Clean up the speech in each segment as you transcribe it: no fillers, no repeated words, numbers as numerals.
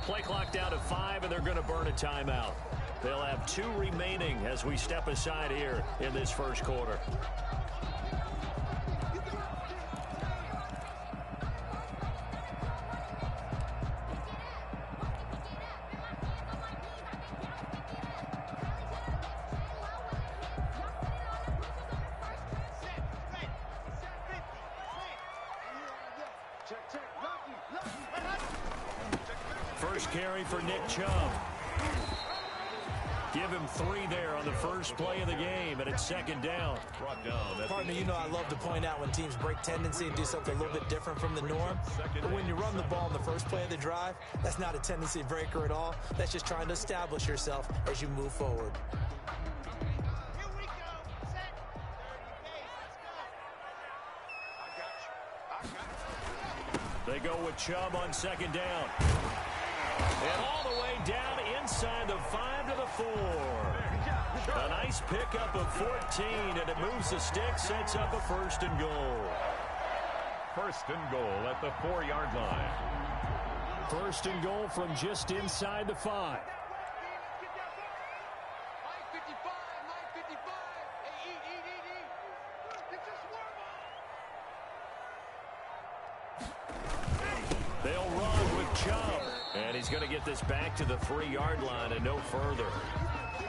Play clock down to 5, and they're going to burn a timeout. They'll have 2 remaining as we step aside here in this first quarter. First carry for Nick Chubb. Give him 3 there on the first play of the game, and it's second down. Partner, you know I love to point out when teams break tendency and do something a little bit different from the norm. But when you run the ball in the first play of the drive, that's not a tendency breaker at all. That's just trying to establish yourself as you move forward. They go with Chubb on second down. And all the way down inside the 5 to the 4. A nice pickup of 14, and it moves the stick, sets up a first and goal. First and goal at the 4-yard line. First and goal from just inside the 5. They'll run with Chubb. And he's going to get this back to the 3-yard line and no further.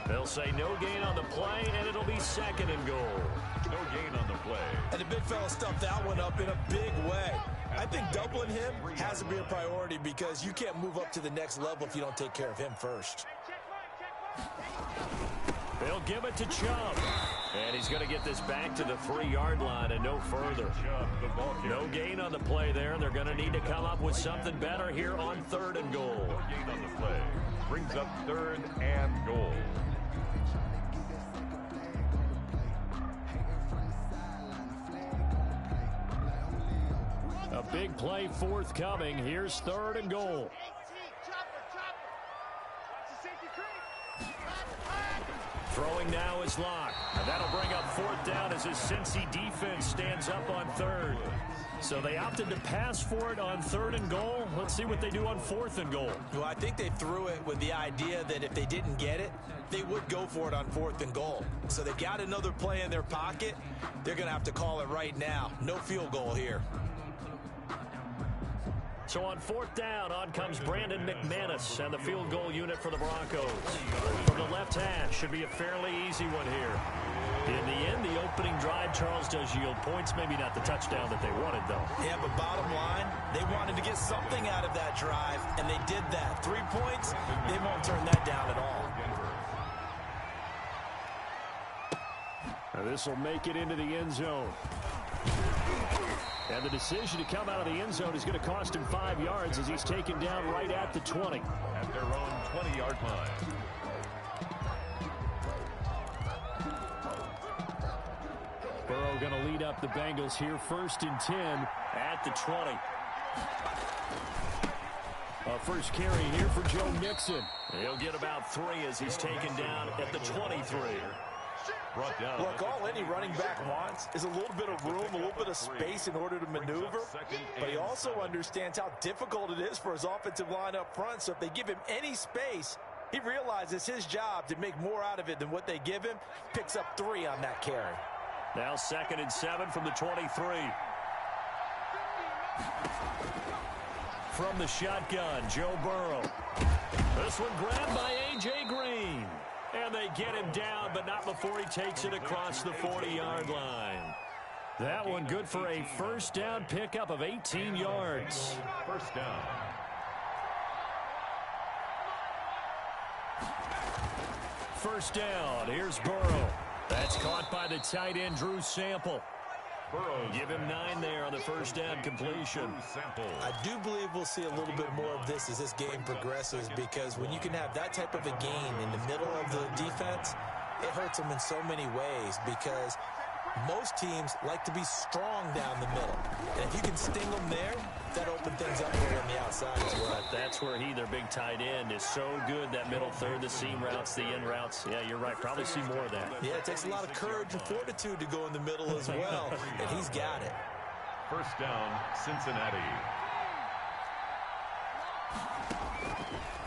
They'll say no gain on the play, and it'll be second and goal. No gain on the play. And the big fella stuffed that one up in a big way. I think doubling him has to be a priority because you can't move up to the next level if you don't take care of him first. They'll give it to Chubb. And he's going to get this back to the 3-yard line and no further. No gain on the play there. They're going to need to come up with something better here on third and goal. No gain on the play. Brings up third and goal. A big play forthcoming. Here's third and goal. Throwing now is Locke. And that'll bring up fourth down as his Cincy defense stands up on third. So they opted to pass for it on third and goal. Let's see what they do on fourth and goal. Well, I think they threw it with the idea that if they didn't get it, they would go for it on fourth and goal. So they got another play in their pocket. They're going to have to call it right now. No field goal here. So on fourth down, on comes Brandon McManus and the field goal unit for the Broncos. From the left hash, should be a fairly easy one here. In the end, the opening drive, Charles, does yield points. Maybe not the touchdown that they wanted, though. Yeah, but bottom line, they wanted to get something out of that drive, and they did that. 3 points, they won't turn that down at all. Now this will make it into the end zone. And the decision to come out of the end zone is going to cost him 5 yards as he's taken down right at the 20. At their own 20-yard line. Burrow going to lead up the Bengals here, 1st and 10 at the 20. First carry here for Joe Mixon. He'll get about 3 as he's taken down at the 23. Brought down. Look, all any running back wants is a little bit of room, a little bit of space in order to maneuver. But he also understands how difficult it is for his offensive line up front. So if they give him any space, he realizes his job to make more out of it than what they give him. Picks up 3 on that carry. Now 2nd and 7 from the 23. From the shotgun, Joe Burrow. This one grabbed by A.J. Green. And they get him down, but not before he takes it across the 40-yard line. That one good for a first down pickup of 18 yards. First down. First down. Here's Burrow. That's caught by the tight end, Drew Sample. Burrow. Give him 9 there on the first down completion. I do believe we'll see a little bit more of this as this game progresses, because when you can have that type of a gain in the middle of the defense, it hurts them in so many ways, because most teams like to be strong down the middle. And if you can sting them there, that opens things up for on the outside as well. But that's where their big tight end, is so good, that middle third, the seam routes, the in routes. Yeah, you're right. Probably see more of that. Yeah, it takes a lot of courage and fortitude to go in the middle as well, and he's got it. First down, Cincinnati.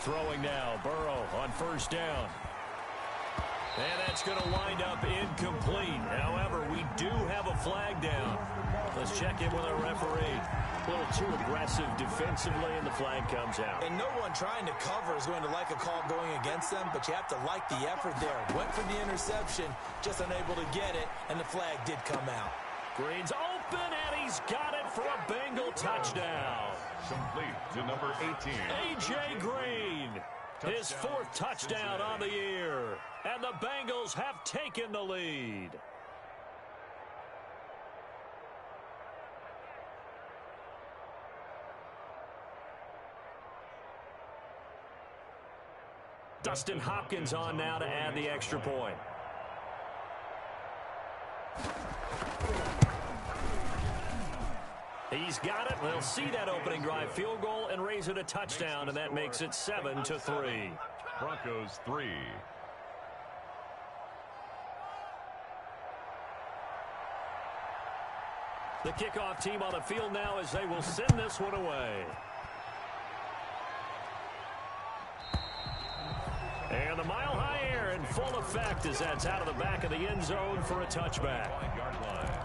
Throwing now, Burrow on first down. And that's going to wind up incomplete. However, we do have a flag down. Let's check in with our referee. A little too aggressive defensively, and the flag comes out. And no one trying to cover is going to like a call going against them, but you have to like the effort there. Went for the interception, just unable to get it, and the flag did come out. Green's open, and he's got it for a Bengal touchdown. Complete to number 18. A.J. Green, his fourth touchdown on the year. And the Bengals have taken the lead. Dustin Hopkins on now to add the extra point. He's got it. They'll see that opening drive field goal and raise it a touchdown, and that makes it 7-3. Broncos 3. The kickoff team on the field now as they will send this one away. And the mile-high air in full effect as that's out of the back of the end zone for a touchback. 1-yard line.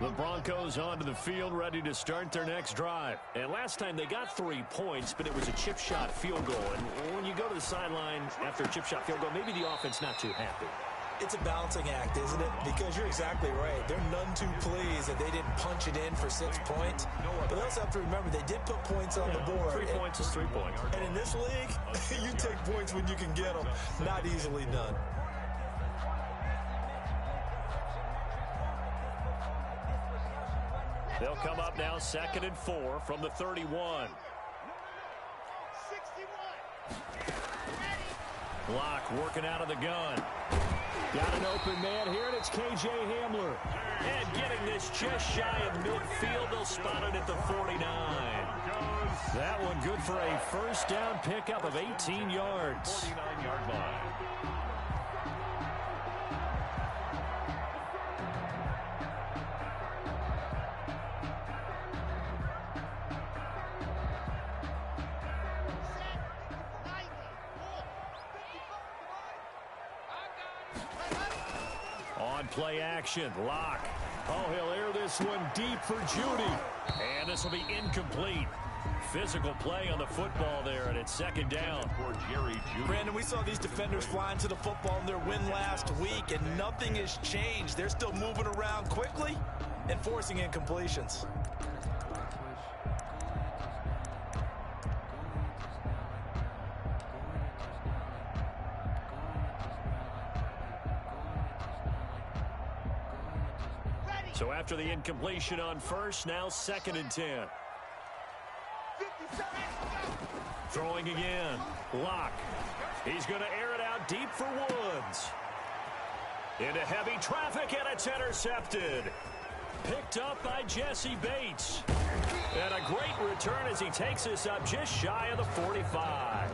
The Broncos onto the field, ready to start their next drive. And last time they got 3 points, but it was a chip shot field goal. And when you go to the sideline after a chip shot field goal, maybe the offense not too happy. It's a balancing act, isn't it? Because you're exactly right. They're none too pleased that they didn't punch it in for 6 points. But they also have to remember they did put points on the board. 3 points is 3 points. And in this league, you take points when you can get them. Not easily done. They'll come up now 2nd and 4 from the 31. Block working out of the gun. Got an open man here, and it's K.J. Hamler. And getting this just shy of midfield, they'll spot it at the 49. That one good for a first down pickup of 18 yards. 49-yard line. Play action, lock. Oh, he'll air this one deep for Judy. And this will be incomplete. Physical play on the football there, and it's 2nd down. For Jerry Judy. Brandon, we saw these defenders flying to the football in their win last week, and nothing has changed. They're still moving around quickly and forcing incompletions. So after the incompletion on first, now 2nd and 10. Throwing again. Lock. He's going to air it out deep for Woods. Into heavy traffic, and it's intercepted. Picked up by Jesse Bates. And a great return as he takes this up just shy of the 45.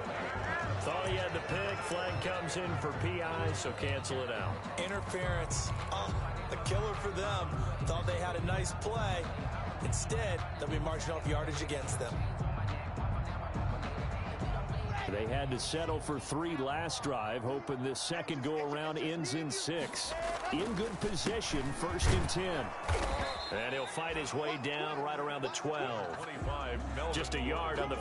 Thought he had the pick. Flag comes in for PI, so cancel it out. Interference. A killer for them. Thought they had a nice play. Instead, they'll be marching off yardage against them. They had to settle for 3 last drive, hoping this second go-around ends in 6. In good position, 1st and 10. And he'll fight his way down right around the 12. 25, Just a yard on the...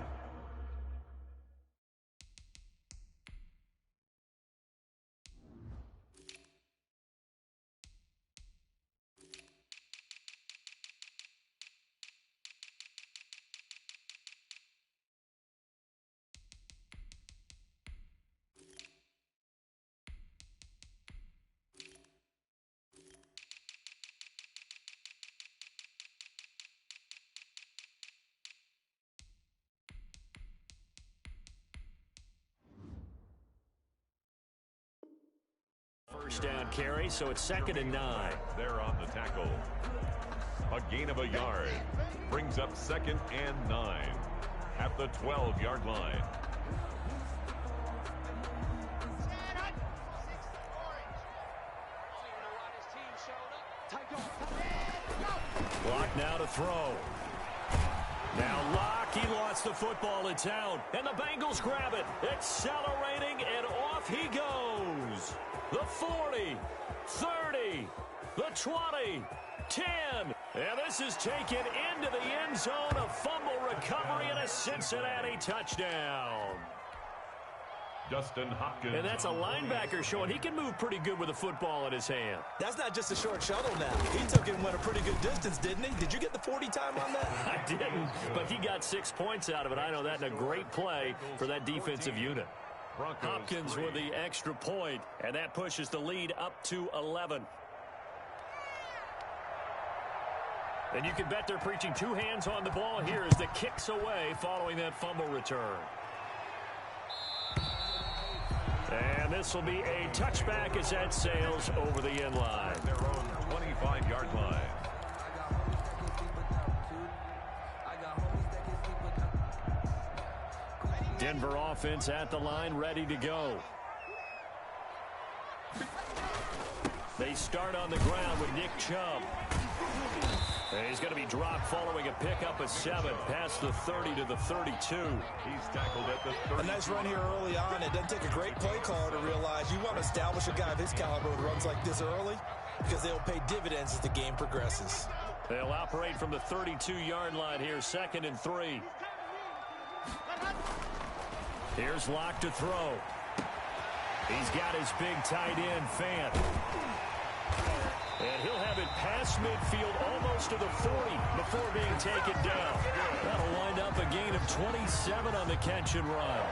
First down carry, so it's 2nd and 9. There on the tackle. A gain of a yard. Brings up 2nd and 9 at the 12-yard line. Clock now to throw. Now Locke, he lost the football. It's out. And the Bengals grab it. Accelerating, and off he goes. The 40, 30, the 20, 10. And this is taken into the end zone. A fumble recovery and a Cincinnati touchdown. Justin Hopkins. And that's a linebacker showing he can move pretty good with a football in his hand. That's not just a short shuttle now. He took it and went a pretty good distance, didn't he? Did you get the 40 time on that? I didn't, but he got 6 points out of it. I know that, and a great play for that defensive unit. Hopkins with the extra point, and that pushes the lead up to 11. And you can bet they're preaching two hands on the ball here as the kicks away following that fumble return. And this will be a touchback as that sails over the end line. Their own 25-yard line. Denver offense at the line, ready to go. They start on the ground with Nick Chubb. And he's going to be dropped following a pickup of 7 past the 30 to the 32. He's tackled at the 30. A nice run here early on. It doesn't take a great play caller to realize you want to establish a guy of his caliber with runs like this early because they'll pay dividends as the game progresses. They'll operate from the 32-yard line here, 2nd and 3. Here's Locke to throw. He's got his big tight end, Fant. And he'll have it past midfield almost to the 40 before being taken down. That'll wind up a gain of 27 on the catch and run.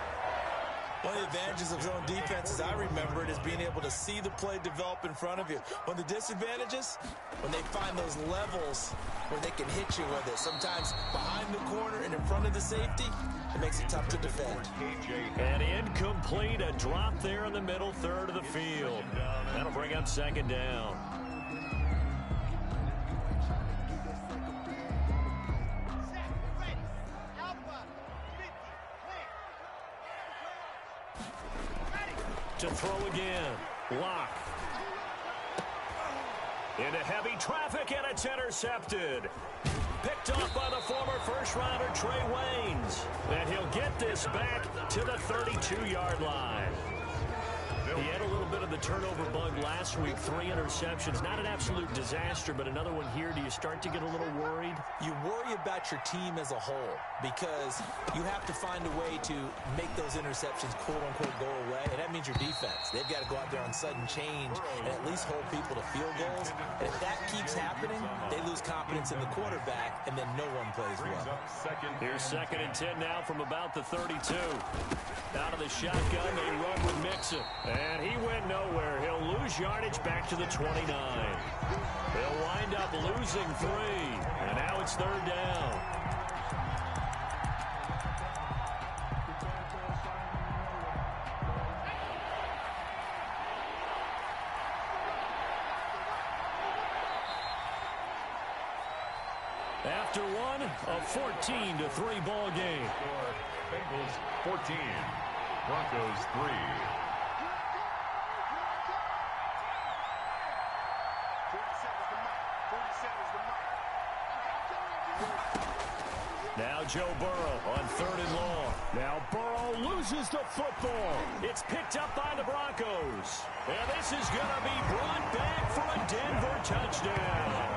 One of the advantages of zone defense, as I remember it, is being able to see the play develop in front of you. One of the disadvantages, when they find those levels where they can hit you with it, sometimes behind the corner and in front of the safety, it makes it tough to defend. And incomplete, a drop there in the middle third of the field. That'll bring up 2nd down. To throw again. Locke. Into heavy traffic, and it's intercepted. Picked off by the former first-rounder Trey Waynes. And he'll get this back to the 32-yard line. He had a little bit of the turnover bug last week, 3 interceptions. Not an absolute disaster, but another one here. Do you start to get a little worried? You worry about your team as a whole because you have to find a way to make those interceptions, quote-unquote, go away, and that means your defense. They've got to go out there on sudden change and at least hold people to field goals. And if that keeps happening, they lose confidence in the quarterback, and then no one plays well. Here's 2nd and 10 now from about the 32. Out of the shotgun, they run with Mixon. And he went nowhere. He'll lose yardage back to the 29. They'll wind up losing 3. And now it's 3rd down. After one, a 14-3 ball game. Bengals 14, Broncos 3. Now Joe Burrow on 3rd and long. Now Burrow loses the football. It's picked up by the Broncos. And this is going to be brought back for a Denver touchdown.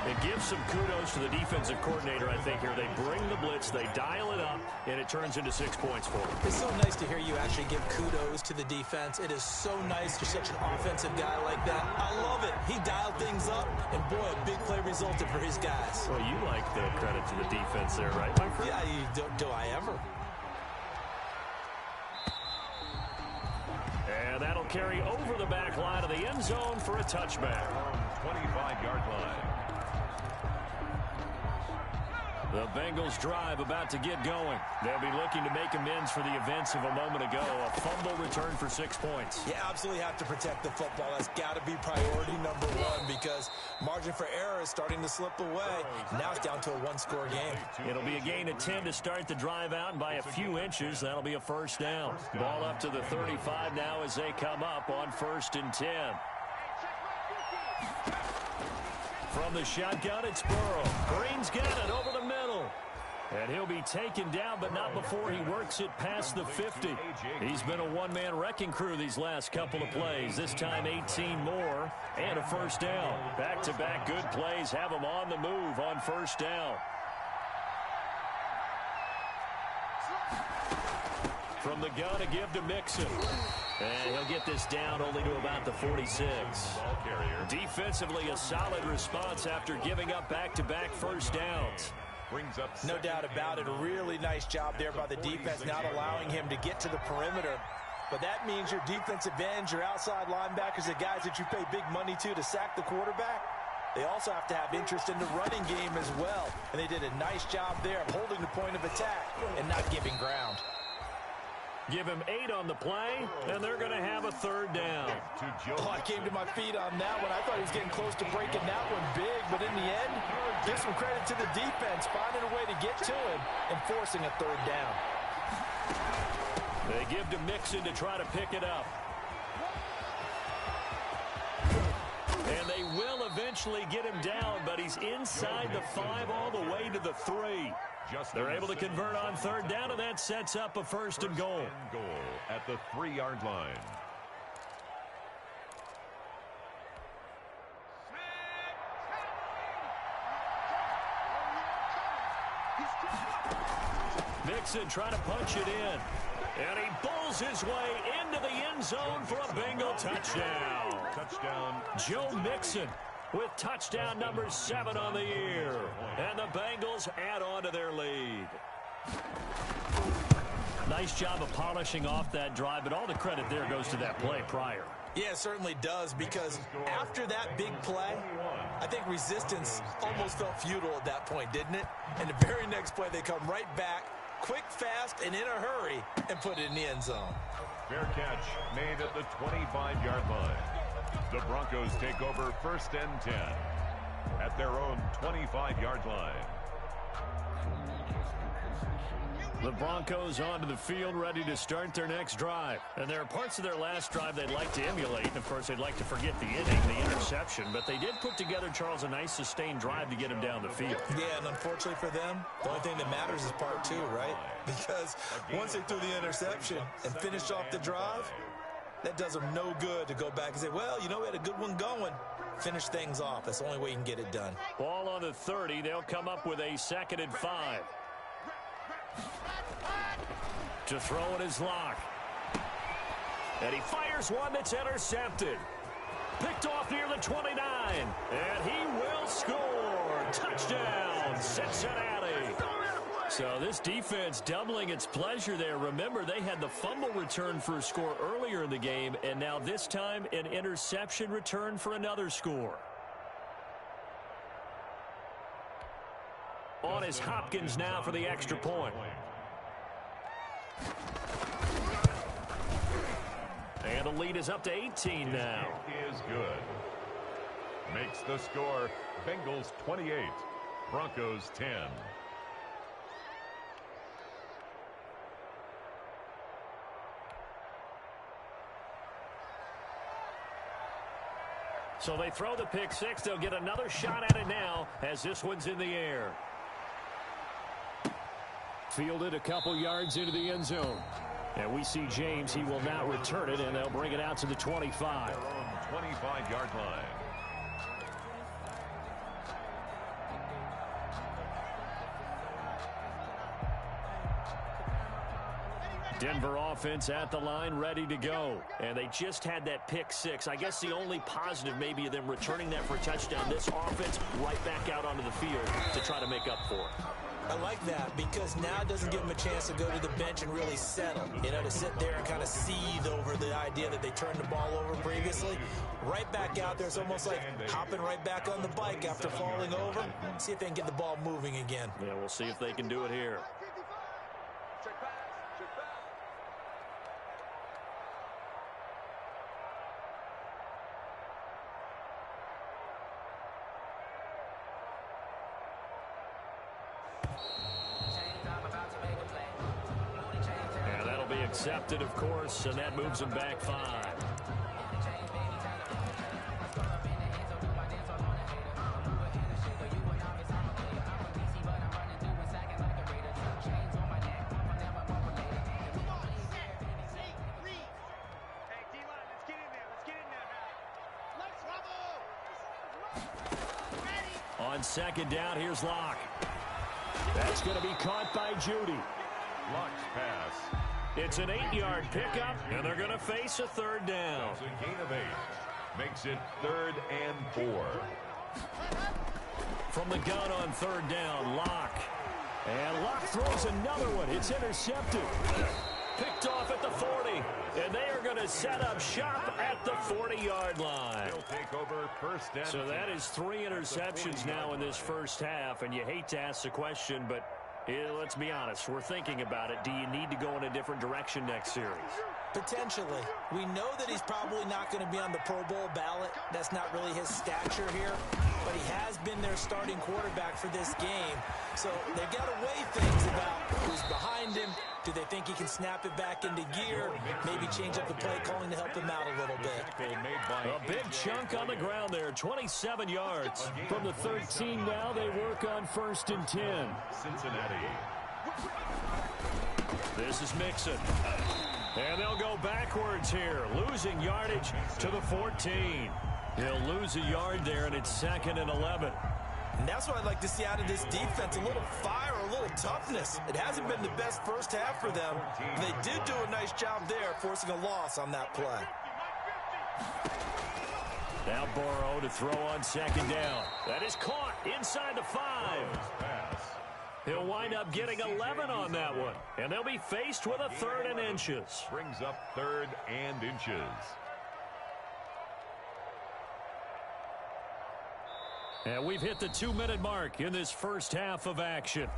It gives some kudos to the defensive coordinator, I think, here. They bring the blitz, they dial it up, and it turns into 6 points for them. It's so nice to hear you actually give kudos to the defense. It is so nice you're such an offensive guy like that. I love it. He dialed things up, and boy, a big play resulted for his guys. Well, you like the credit to the defense there, right, my friend? Yeah, do I ever? And that'll carry over the back line of the end zone for a touchback. 25-yard line. The Bengals drive about to get going. They'll be looking to make amends for the events of a moment ago. A fumble return for 6 points. You absolutely have to protect the football. That's got to be priority number 1 because margin for error is starting to slip away. Now it's down to a 1-score game. It'll be a gain of 10 to start the drive out, and by a few inches, that'll be a 1st down. Ball up to the 35 now as they come up on 1st and 10. From the shotgun, it's Burrow. Green's got it over the middle. And he'll be taken down, but not before he works it past the 50. He's been a one-man wrecking crew these last couple of plays. This time 18 more and a first down. Back-to-back good plays have him on the move on first down. From the gun, a give to Mixon. And he'll get this down only to about the 46. Defensively, a solid response after giving up back-to-back first downs. No doubt about it. A really nice job there by the defense, not allowing him to get to the perimeter. But that means your defensive ends, your outside linebackers, the guys that you pay big money to sack the quarterback, they also have to have interest in the running game as well. And they did a nice job there of holding the point of attack and not giving ground. Give him 8 on the play, and they're going to have a third down. Oh, I came to my feet on that one. I thought he was getting close to breaking that one big, but in the end, give some credit to the defense, finding a way to get to him and forcing a third down. They give to Mixon to try to pick it up. And they will eventually get him down, but he's inside the 5 all the way to the 3. They're able to convert on third down, and that sets up a first and goal. At the 3-yard line. Mixon trying to punch it in. And he bulls his way into the end zone for a Bengal touchdown. Joe Mixon with touchdown number 7 on the year. And the Bengals add on to their lead. Nice job of polishing off that drive, but all the credit there goes to that play prior. Yeah, it certainly does, because after that big play, I think resistance almost felt futile at that point, didn't it? And the very next play, they come right back, quick, fast, and in a hurry, and put it in the end zone. Fair catch made at the 25-yard line. The Broncos take over first and 10 at their own 25-yard line. The Broncos onto the field, ready to start their next drive. And there are parts of their last drive they'd like to emulate. And, of course, they'd like to forget the inning, the interception. But they did put together, Charles, a nice sustained drive to get him down the field. Yeah, and unfortunately for them, the only thing that matters is part 2, right? Because once they threw the interception and finished off the drive, that does them no good to go back and say, well, you know, we had a good one going. Finish things off. That's the only way you can get it done. Ball on the 30. They'll come up with a 2nd and 5. To throw it is Locke. And he fires one that's intercepted. Picked off near the 29. And he will score. Touchdown, Cincinnati. So this defense doubling its pleasure there. Remember, they had the fumble return for a score earlier in the game, and now this time an interception return for another score. On is Hopkins now for the extra point. And the lead is up to 18 now. Is good. Makes the score Bengals 28, Broncos 10. So they throw the pick 6. They'll get another shot at it now as this one's in the air. Fielded a couple yards into the end zone. And we see James. He will not return it, and they'll bring it out to the 25. 25-yard line. Denver offense at the line, ready to go. And they just had that pick 6. I guess the only positive maybe of them returning that for a touchdown. This offense right back out onto the field to try to make up for it. I like that, because now it doesn't give them a chance to go to the bench and really settle. You know, to sit there and kind of seethe over the idea that they turned the ball over previously. Right back out there, it's almost like hopping right back on the bike after falling over. See if they can get the ball moving again. Yeah, we'll see if they can do it here. Accepted, of course, and that moves him back 5. On second down, here's Locke. That's going to be caught by Judy. Locke's pass. It's an 8-yard pickup, and they're going to face a third down. That's a gain of 8. Makes it 3rd and 4. From the gun on third down, Locke. And Locke throws another one. It's intercepted. Picked off at the 40. And they are going to set up shop at the 40-yard line. They'll take over first and So that is 3 interceptions now in this first half. And you hate to ask the question, but let's be honest. We're thinking about it. Do you need to go in a different direction next series? Potentially. We know that he's probably not going to be on the Pro Bowl ballot. That's not really his stature here. But he has been their starting quarterback for this game. So they've got to weigh things about who's behind him. Do they think he can snap it back into gear? Maybe change up the play calling to help him out a little bit. A big chunk on the ground there, 27 yards. From the 13 now, they work on 1st and 10. Cincinnati. This is Mixon. And they'll go backwards here, losing yardage to the 14. He'll lose a yard there, and it's 2nd and 11. And that's what I'd like to see out of this defense, a little fire, a little toughness. It hasn't been the best first half for them. They did do a nice job there, forcing a loss on that play. Now Burrow to throw on 2nd down. That is caught inside the 5. He'll wind up getting 11 on that one. And they'll be faced with a 3rd and inches. Brings up 3rd and inches. And we've hit the 2-minute mark in this first half of action.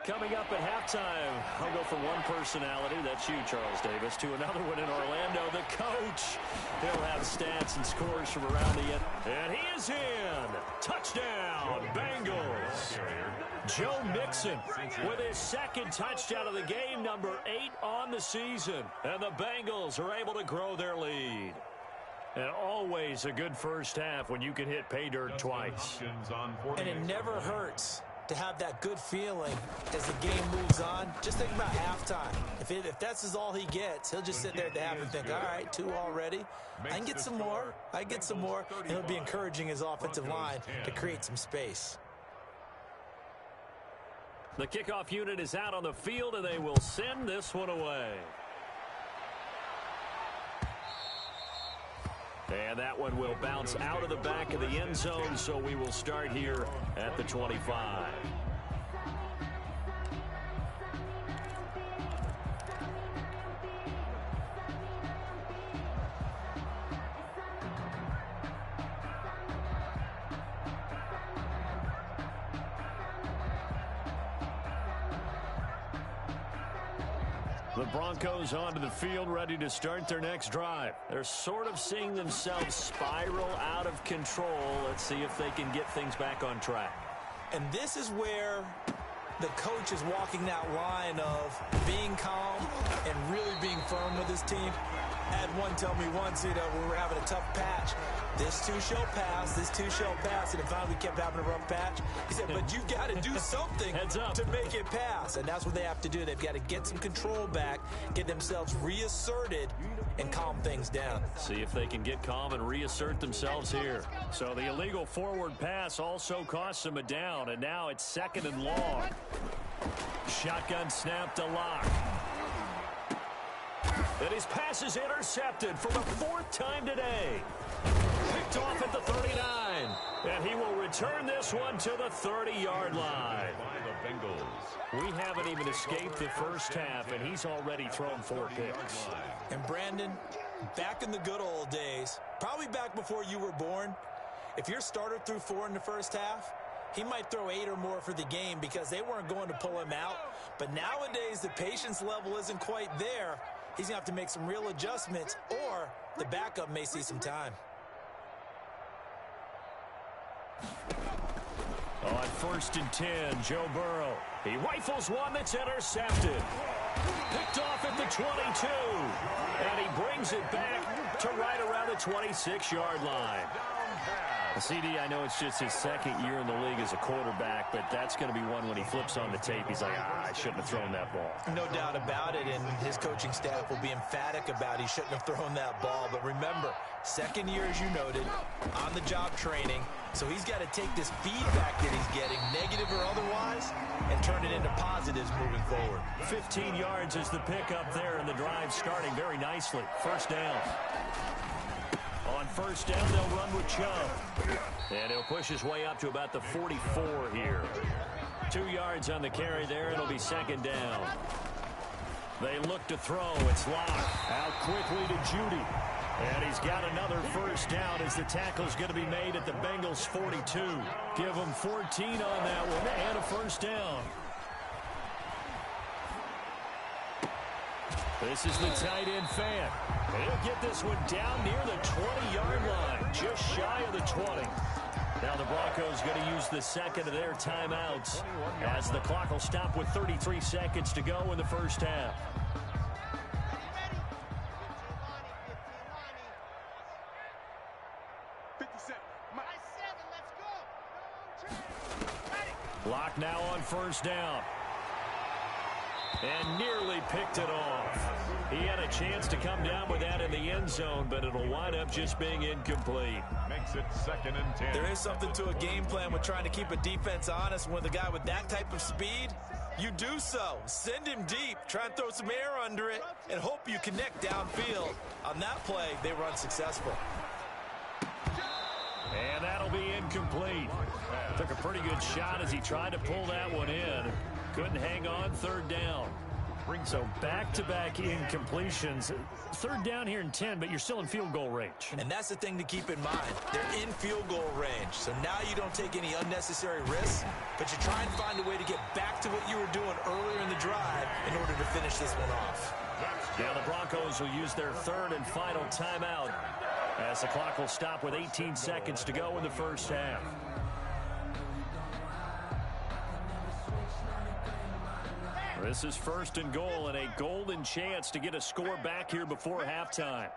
Coming up at halftime, I'll go from one personality, that's you, Charles Davis, to another one in Orlando, the coach. He'll have stats and scores from around the end. And he is in. Touchdown, Bengals. Joe Mixon with his 2nd touchdown of the game, number 8 on the season. And the Bengals are able to grow their lead. And always a good first half when you can hit pay dirt twice. And it never hurts to have that good feeling as the game moves on. Just think about halftime. If that's all he gets, he'll just sit there at the half and think, all right, 2 already. I can get some more. I get some more. And he'll be encouraging his offensive line to create some space. The kickoff unit is out on the field, and they will send this one away. And that one will bounce out of the back of the end zone, so we will start here at the 25. The Broncos onto the field, ready to start their next drive. They're sort of seeing themselves spiral out of control. Let's see if they can get things back on track. And this is where the coach is walking that line of being calm and really being firm with his team. I had one tell me once, we were having a tough patch. This too shall pass, this too shall pass. And finally we kept having a rough patch. He said, but you've got to do something to make it pass. And that's what they have to do. They've got to get some control back, get themselves reasserted, and calm things down. See if they can get calm and reassert themselves here. So the illegal forward pass also costs them a down. And now it's 2nd and long. Shotgun snap to Locke. And his pass is intercepted for the 4th time today. Picked off at the 39. And he will return this one to the 30-yard line. We haven't even escaped the first half, and he's already thrown 4 picks. And Brandon, back in the good old days, probably back before you were born, if your starter threw 4 in the first half, he might throw 8 or more for the game because they weren't going to pull him out. But nowadays, the patience level isn't quite there. He's going to have to make some real adjustments, or the backup may see some time. On 1st and 10, Joe Burrow. He rifles one that's intercepted. Picked off at the 22. And he brings it back to right around the 26-yard line. CD, I know it's just his second year in the league as a quarterback, but that's going to be one when he flips on the tape. He's like, I shouldn't have thrown that ball. No doubt about it, and his coaching staff will be emphatic about he shouldn't have thrown that ball. But remember, second year, as you noted, on-the-job training, so he's got to take this feedback that he's getting, negative or otherwise, and turn it into positives moving forward. 15 yards is the pickup there, and the drive starting very nicely. First down. On first down, they'll run with Chubb. And he'll push his way up to about the 44 here. 2 yards on the carry there. It'll be second down. They look to throw. It's locked. Out quickly to Judy. And he's got another first down as the tackle's going to be made at the Bengals 42. Give him 14 on that one and a first down. This is the tight end fan. And he'll get this one down near the 20-yard line, just shy of the 20. Now the Broncos going to use the second of their timeouts as the clock will stop with 33 seconds to go in the first half. Lock now on first down. And nearly picked it off. He had a chance to come down with that in the end zone, but it'll wind up just being incomplete. Makes it 2nd and 10. There is something to a game plan with trying to keep a defense honest. With a guy with that type of speed, you do so. Send him deep, try and throw some air under it, and hope you connect downfield. On that play, they were unsuccessful. And that'll be incomplete. Took a pretty good shot as he tried to pull that one in. Couldn't hang on, third down. So back-to-back incompletions. Third down here in 10, but you're still in field goal range. And that's the thing to keep in mind. They're in field goal range. So now you don't take any unnecessary risks, but you try and find a way to get back to what you were doing earlier in the drive in order to finish this one off. Now the Broncos will use their third and final timeout as the clock will stop with 18 seconds to go in the first half. This is 1st and goal and a golden chance to get a score back here before halftime.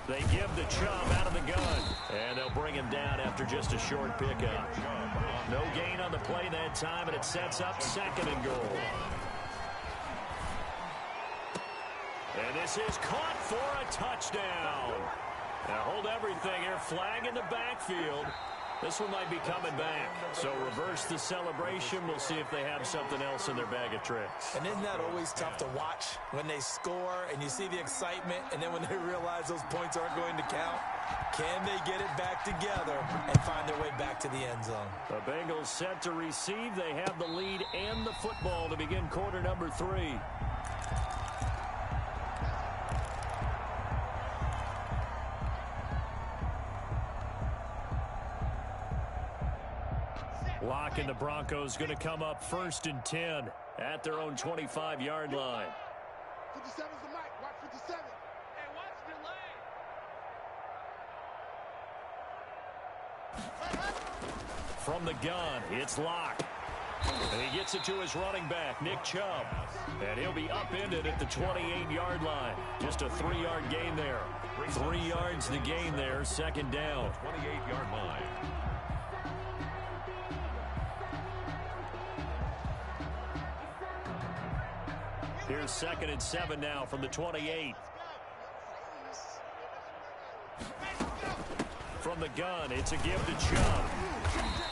They give the Chubb out of the gun, and they'll bring him down after just a short pickup. No gain on the play that time, and it sets up 2nd and goal. And this is caught for a touchdown. Now hold everything here. Flag in the backfield. This one might be coming back. So reverse the celebration. We'll see if they have something else in their bag of tricks. And isn't that always tough to watch when they score and you see the excitement, and then when they realize those points aren't going to count? Can they get it back together and find their way back to the end zone? The Bengals set to receive. They have the lead and the football to begin quarter number 3. Lock and the Broncos going to come up 1st and 10 at their own 25-yard line. 57's the mic. Watch 57. Hey, watch the lane. From the gun, it's Lock. And he gets it to his running back, Nick Chubb. And he'll be upended at the 28-yard line. Just a 3-yard gain there. 3 yards the gain there, 2nd down. 28-yard line. Here's 2nd and 7 now from the 28. From the gun, it's a give to Chubb.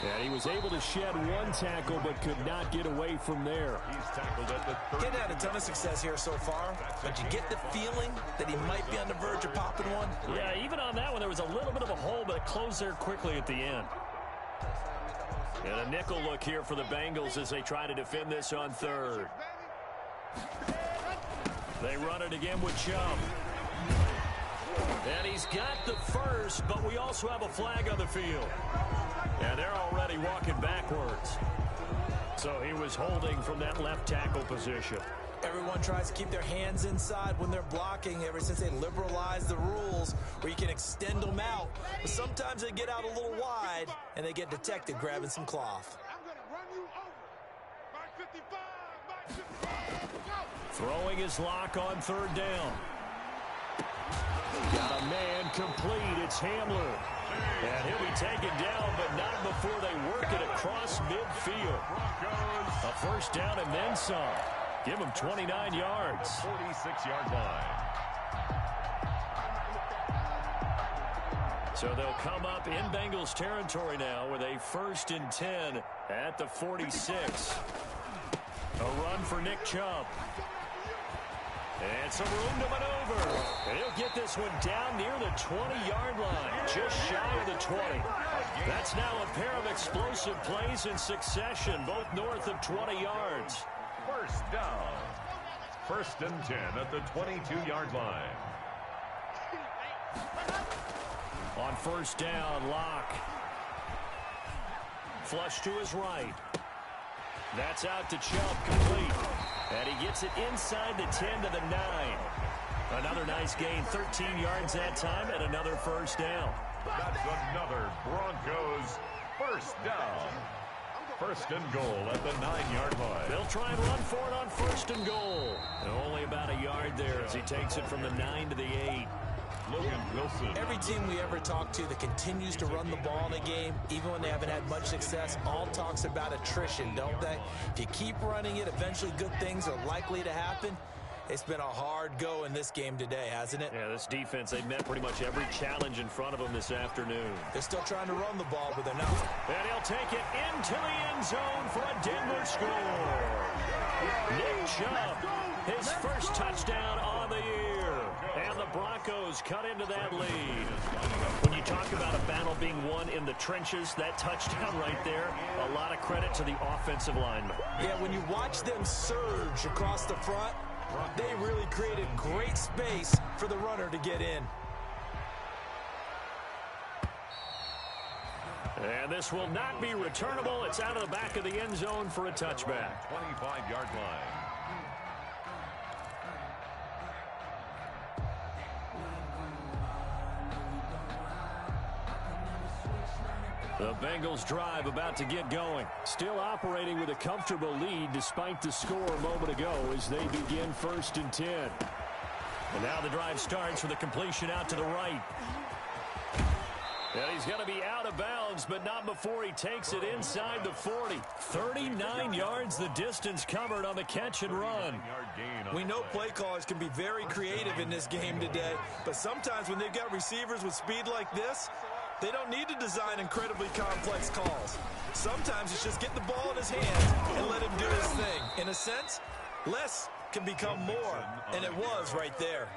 And he was able to shed one tackle, but could not get away from there. He's tackled at the 30. Getting had a ton of success here so far, but you get the feeling that he might be on the verge of popping one. Yeah, even on that one, there was a little bit of a hole, but it closed there quickly at the end. And a nickel look here for the Bengals as they try to defend this on 3rd. They run it again with Chubb. And he's got the first, but we also have a flag on the field. And they're already walking backwards. So he was holding from that left tackle position. Every Everyone tries to keep their hands inside when they're blocking ever since they liberalized the rules where you can extend them out. But sometimes they get out a little wide and they get detected grabbing some cloth. I'm going to run you over. Mark 55, Mark 55, go! Throwing his lock on third down. Got a man complete. It's Hamler. And he'll be taken down, but not before they work it across midfield. A first down and then some. Give him 29 yards. 46-yard line. So they'll come up in Bengals territory now with a 1st and 10 at the 46. A run for Nick Chubb. And some room to maneuver. And he'll get this one down near the 20-yard line, just shy of the 20. That's now a pair of explosive plays in succession, both north of 20 yards. First down. 1st and 10 at the 22-yard line. On first down, Locke. Flush to his right. That's out to Chubb, complete. And he gets it inside the 10 to the 9. Another nice gain, 13 yards that time, and another first down. That's another Broncos first down. 1st and goal at the 9-yard line. They'll try and run for it on 1st and goal. And only about a yard there as he takes it from the 9 to the 8. Logan Wilson. Every team we ever talk to that continues to run the ball in a game, even when they haven't had much success, all talks about attrition, don't they? If you keep running it, eventually good things are likely to happen. It's been a hard go in this game today, hasn't it? Yeah, this defense, they've met pretty much every challenge in front of them this afternoon. They're still trying to run the ball, but they're not. And he'll take it into the end zone for a Denver score. Nick Chubb, his first touchdown on the year. And the Broncos cut into that lead. When you talk about a battle being won in the trenches, that touchdown right there, a lot of credit to the offensive linemen. Yeah, when you watch them surge across the front, they really created great space for the runner to get in. And this will not be returnable. It's out of the back of the end zone for a touchback. 25-yard line. The Bengals drive about to get going. Still operating with a comfortable lead despite the score a moment ago as they begin 1st and 10. And now the drive starts with a completion out to the right. And he's going to be out of bounds, but not before he takes it inside the 40. 39 yards the distance covered on the catch and run. We know play callers can be very creative in this game today, but sometimes when they've got receivers with speed like this, they don't need to design incredibly complex calls. Sometimes it's just get the ball in his hands and let him do his thing. In a sense, less can become more, and it was right there.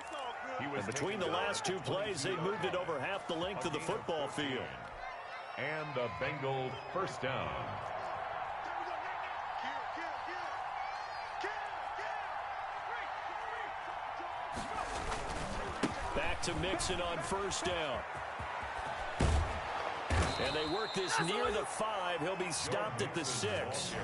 And between the last two plays, they moved it over half the length of the football field. And a Bengal first down. Back to Mixon on first down. And they work this near the 5. He'll be stopped at the 6.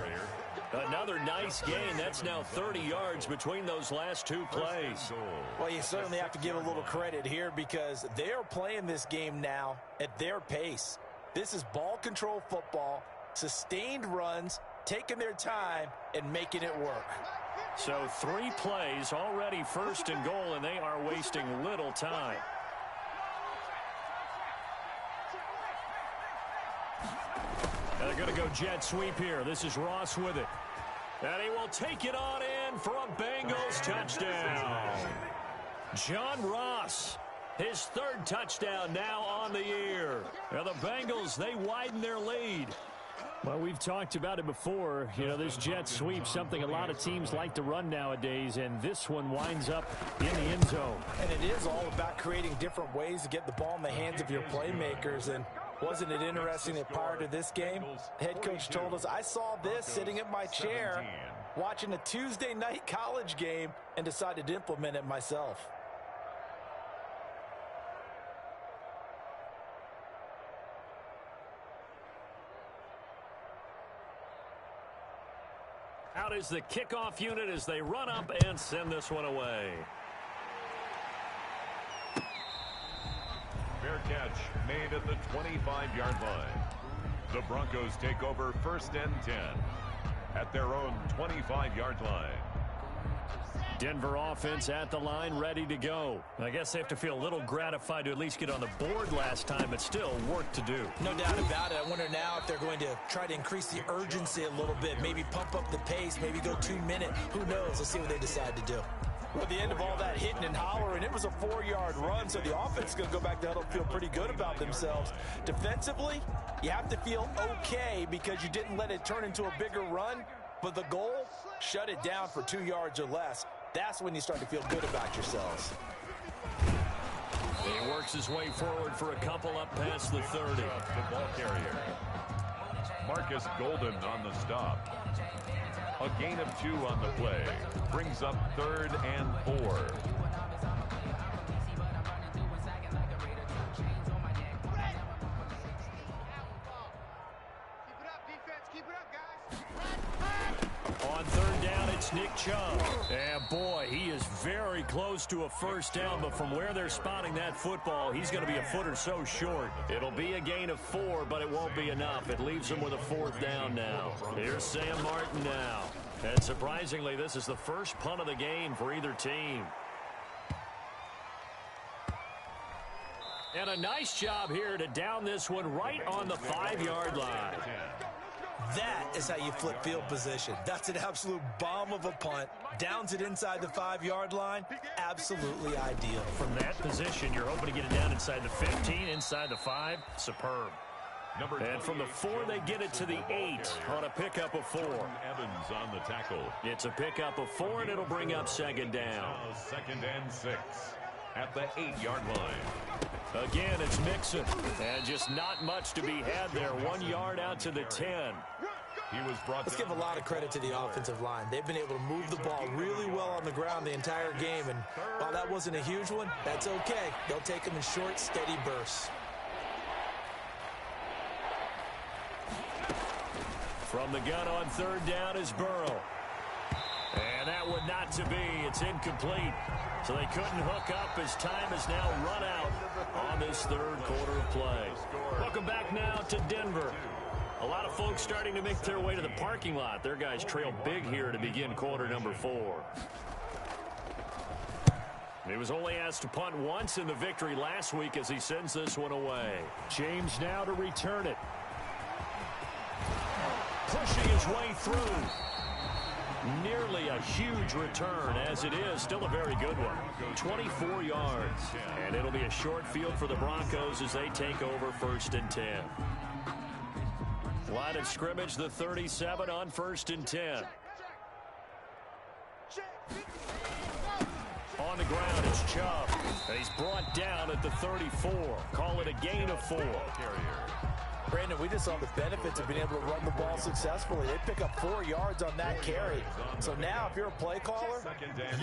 Another nice gain. That's now 30 yards between those last two plays. Well, you certainly have to give a little credit here because they are playing this game now at their pace. This is ball control football, sustained runs, taking their time, and making it work. So 3 plays already 1st and goal, and they are wasting little time. And they're going to go jet sweep here. This is Ross with it. And he will take it on in for a Bengals touchdown. John Ross, his 3rd touchdown now on the year. And the Bengals, they widen their lead. Well, we've talked about it before. You know, this jet sweep, something a lot of teams like to run nowadays, and this one winds up in the end zone. And it is all about creating different ways to get the ball in the hands of your playmakers. And wasn't it interesting that prior to this game, the head coach told us, I saw this sitting in my chair watching a Tuesday night college game and decided to implement it myself. Out is the kickoff unit as they run up and send this one away. Fair catch made at the 25-yard line. The Broncos take over 1st and 10 at their own 25-yard line. Denver offense at the line, ready to go. I guess they have to feel a little gratified to at least get on the board last time, but still work to do. No doubt about it. I wonder now if they're going to try to increase the urgency a little bit, maybe pump up the pace, maybe go 2-minute. Who knows? Let's see what they decide to do. Well, at the end of all that hitting and hollering, it was a 4-yard run, so the offense is going to go back to huddle and feel pretty good about themselves. Defensively, you have to feel okay because you didn't let it turn into a bigger run, but the goal, shut it down for 2 yards or less. That's when you start to feel good about yourselves. He works his way forward for a couple up past the 30. The ball carrier. Marcus Golden on the stop. A gain of 2 on the play. Brings up 3rd and 4. On 3rd down, it's Nick Chubb. And boy, he is very close to a first down, but from where they're spotting that football, he's going to be a foot or so short. It'll be a gain of 4, but it won't be enough. It leaves him with a 4th down now. Here's Sam Martin now. And surprisingly, this is the first punt of the game for either team. And a nice job here to down this one right on the 5-yard line. That is how you flip field position. That's an absolute bomb of a punt. Downs it inside the 5-yard line. Absolutely ideal. From that position, you're hoping to get it down inside the 15, inside the 5. Superb. And from the 4, they get it to the 8 on a pickup of 4. Evans on the tackle. It's a pickup of 4, and it'll bring up 2nd down. 2nd and 6 at the 8-yard line. Again, it's Mixon. And just not much to be had there. 1 yard out to the 10. He was brought Let's give a lot of credit to the offensive line. They've been able to move the ball really well on the ground the entire game. And while that wasn't a huge one, that's okay. They'll take them in short, steady bursts. From the gun on 3rd down is Burrow. And that one not to be. It's incomplete. So they couldn't hook up as time has now run out on this 3rd quarter of play. Welcome back now to Denver. A lot of folks starting to make their way to the parking lot. Their guys trail big here to begin quarter number 4. He was only asked to punt once in the victory last week as he sends this one away. James now to return it. Pushing his way through. Nearly a huge return, as it is. Still a very good one. 24 yards. And it'll be a short field for the Broncos as they take over 1st and 10. Line of scrimmage, the 37 on 1st and 10. On the ground, it's Chubb. And he's brought down at the 34. Call it a gain of 4. Brandon, we just saw the benefits of being able to run the ball successfully. They pick up 4 yards on that carry. So now if you're a play caller,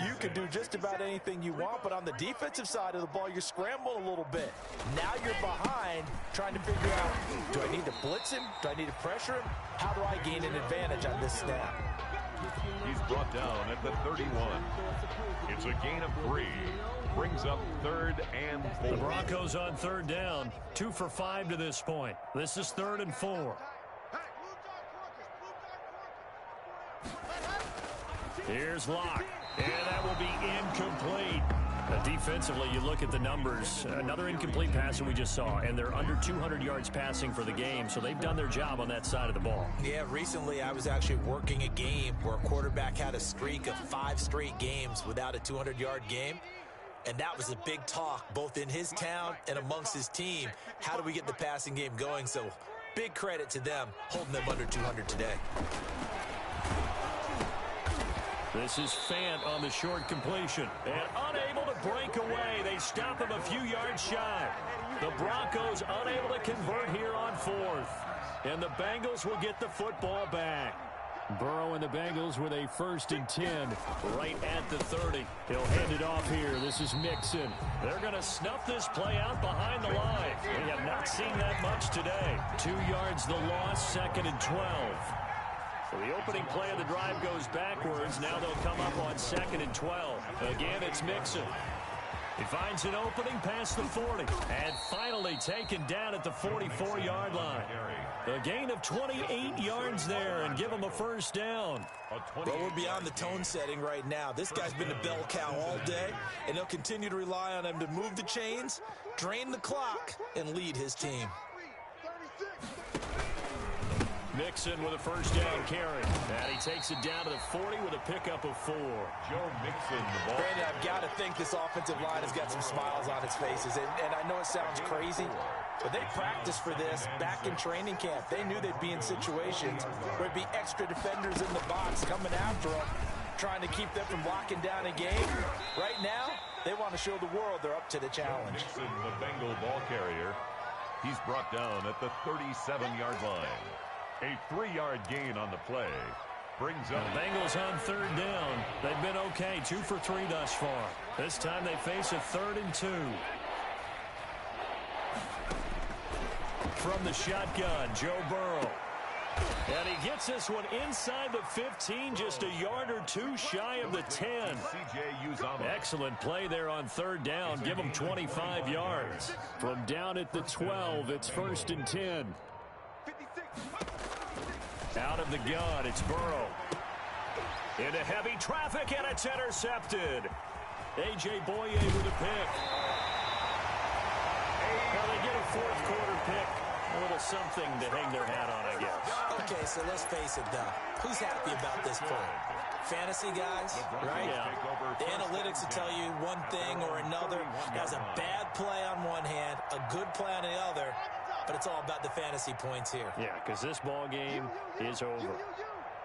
you can do just about anything you want. But on the defensive side of the ball, you're scrambling a little bit. Now you're behind trying to figure out, do I need to blitz him? Do I need to pressure him? How do I gain an advantage on this snap? He's brought down at the 31. It's a gain of 3. Brings up 3rd and 4. The Broncos on 3rd down. 2 for 5 to this point. This is 3rd and 4. Here's Locke. And that will be incomplete. Defensively, you look at the numbers. Another incomplete pass that we just saw, and they're under 200 yards passing for the game, so they've done their job on that side of the ball. Yeah, recently I was actually working a game where a quarterback had a streak of 5 straight games without a 200-yard game. And that was a big talk, both in his town and amongst his team. How do we get the passing game going? So big credit to them, holding them under 200 today. This is Fant on the short completion. And unable to break away. They stop him a few yards shy. The Broncos unable to convert here on 4th. And the Bengals will get the football back. Burrow and the Bengals with a 1st and 10 right at the 30. He'll hand it off here. This is Mixon. They're going to snuff this play out behind the line. We have not seen that much today. 2 yards the loss, 2nd and 12. Well, the opening play of the drive goes backwards. Now they'll come up on 2nd and 12. Again, it's Mixon. He finds an opening past the 40. And finally taken down at the 44-yard line. A gain of 28 yards there and give him a first down. Well, we're beyond the tone setting right now. This guy's been a bell cow all day, and they'll continue to rely on him to move the chains, drain the clock, and lead his team. Mixon with a first down carry. And he takes it down to the 40 with a pickup of 4. Joe Mixon, the ball. Brandon, I've got to think this offensive line has got some smiles on its faces. And I know it sounds crazy, but they practiced for this back in training camp. They knew they'd be in situations where there'd be extra defenders in the box coming after them, trying to keep them from locking down a game. Right now, they want to show the world they're up to the challenge. Mixon, the Bengal ball carrier. He's brought down at the 37-yard line. A 3-yard gain on the play brings up. The Bengals on 3rd down. They've been okay, 2 for 3 thus far. This time they face a 3rd and 2. From the shotgun, Joe Burrow. And he gets this one inside the 15, just a yard or 2 shy of the 10. Excellent play there on 3rd down. Give him 25 yards. From down at the 12, it's 1st and 10. Out of the gun, it's Burrow. Into heavy traffic, and it's intercepted. A.J. Boye with a pick. Now they get a 4th quarter pick. A little something to hang their hat on, I guess. Okay, so let's face it, though. Who's happy about this play? Fantasy guys, right? Yeah. The analytics will tell you one thing or another. Has a bad play on one hand, a good play on the other. But it's all about the fantasy points here. Yeah, because this ball game is over.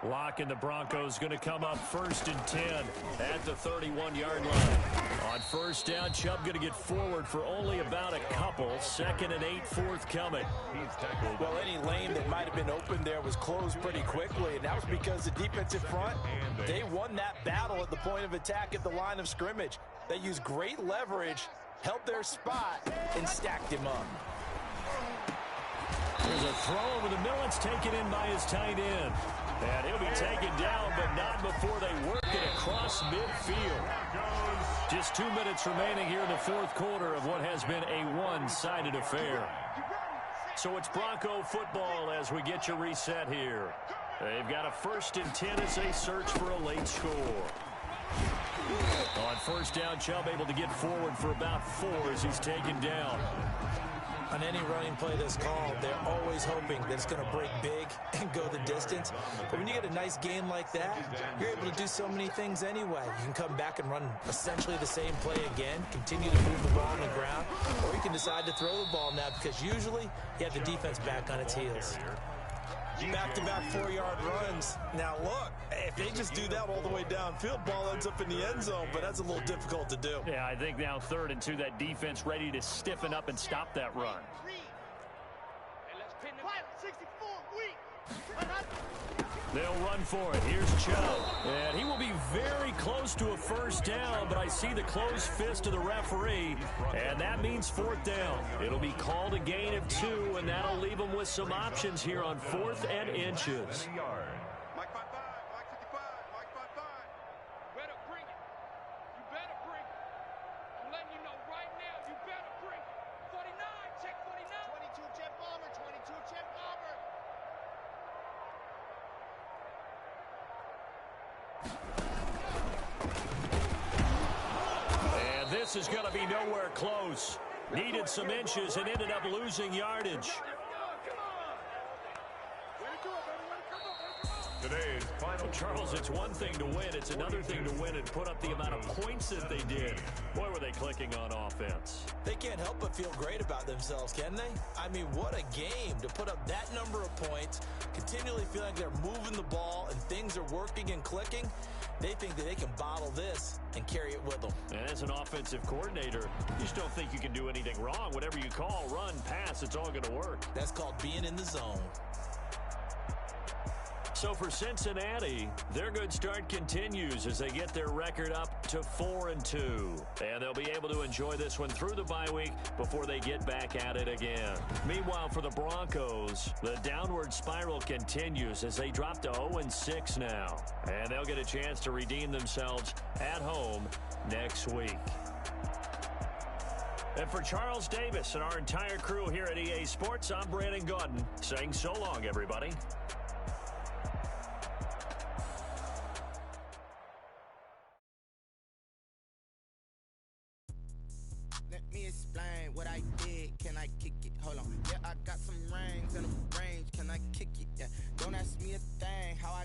Lock and the Broncos going to come up 1st and 10 at the 31-yard line. On 1st down, Chubb going to get forward for only about a couple. 2nd and 8 forthcoming. Well, any lane that might have been open there was closed pretty quickly, and that was because the defensive front, they won that battle at the point of attack at the line of scrimmage. They used great leverage, held their spot, and stacked him up. There's a throw over the middle. It's taken in by his tight end. And he'll be taken down, but not before they work it across midfield. Just 2 minutes remaining here in the 4th quarter of what has been a one-sided affair. So it's Bronco football as we get you reset here. They've got a 1st and 10 as they search for a late score. On 1st down, Chubb able to get forward for about 4 as he's taken down. On any running play that's called, they're always hoping that it's going to break big and go the distance. But when you get a nice gain like that, you're able to do so many things anyway. You can come back and run essentially the same play again, continue to move the ball on the ground, or you can decide to throw the ball now because usually you have the defense back on its heels. Back-to-back 4-yard runs. Now, look, if they just do that all the way downfield, ball ends up in the end zone, but that's a little difficult to do. Yeah, I think now 3rd and 2, that defense ready to stiffen up and stop that run. They'll run for it. Here's Chubb. And he will be very close to a 1st down, but I see the closed fist of the referee, and that means 4th down. It'll be called a gain of 2, and that'll leave them with some options here on 4th and inches. Mike 5-5, Mike 55, Mike 5-5. Better bring it. You better bring it. I'm letting you know right now, you better bring it. 49, check 49. 22 Jet Bomber, 22 Jet Bomber. And this is going to be nowhere close. Needed some inches and ended up losing yardage. Today's final. Charles, it's one thing to win. It's another thing to win and put up the amount of points that they did. Boy, were they clicking on offense. They can't help but feel great about themselves, can they? I mean, what a game to put up that number of points, continually feel like they're moving the ball and things are working and clicking. They think that they can bottle this and carry it with them. And as an offensive coordinator, you just don't think you can do anything wrong. Whatever you call, run, pass, it's all going to work. That's called being in the zone. So for Cincinnati, their good start continues as they get their record up to 4-2. And they'll be able to enjoy this one through the bye week before they get back at it again. Meanwhile, for the Broncos, the downward spiral continues as they drop to 0-6 now. And they'll get a chance to redeem themselves at home next week. And for Charles Davis and our entire crew here at EA Sports, I'm Brandon Gaudin saying so long, everybody. Let me explain what I did. Can I kick it? Hold on. Yeah, I got some rings and a range. Can I kick it? Yeah. Don't ask me a thing. How I